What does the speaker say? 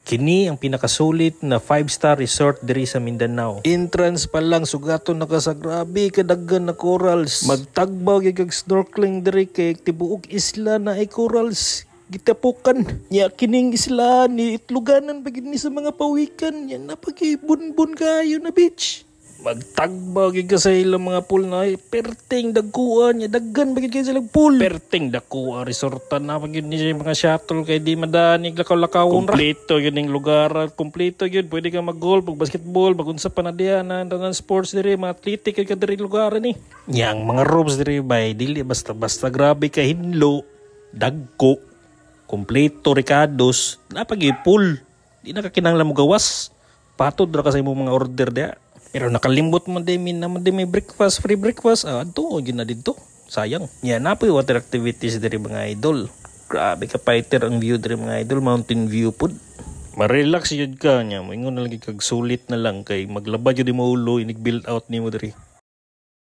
Kini ang pinakasulit na 5-star resort diri sa Mindanao. Entrance pa lang sugaton na ka sa grabe kadaghan na corals. Magtagbaw gyud kag snorkeling diri kay tibuok isla na ay corals. Gitapukan nya kining isla ni itluganan pagid ni sa mga pawikan nya napagibunbun kayo na beach. Magtagbaw gyud ka sa ilang mga pool na perting dagkuan nya daghan bagid kay silang pool. Perting dagkuan resortan na bagid ni mga shuttle kay di madani lakaw-lakawon ra. Kompleto gyud ning lugar, kompleto gyud pwede ka mag-golf, mag-basketball, magunsa pa na diha na sports diri, mga athletic ka diri lugar ni. Yang mga rooms diri bay dili basta-basta grabe ka hinlo, dagko, kompleto ricados, napagid pool. Di na ka kinahanglan mo gawas. Patod ra ka sa imong mga order diha. Pero nakalimbot mo din naman din may breakfast, free breakfast. Adto, yun na dito. Sayang. Yan na po yung water activities diri mga idol. Grabe ka fighter ang view diri mga idol. Mountain view po. Ma-relax yun ka niya. Moingon na lagi kag sulit na lang kay maglaba yun mo ulo. Inig build out ni mo diri.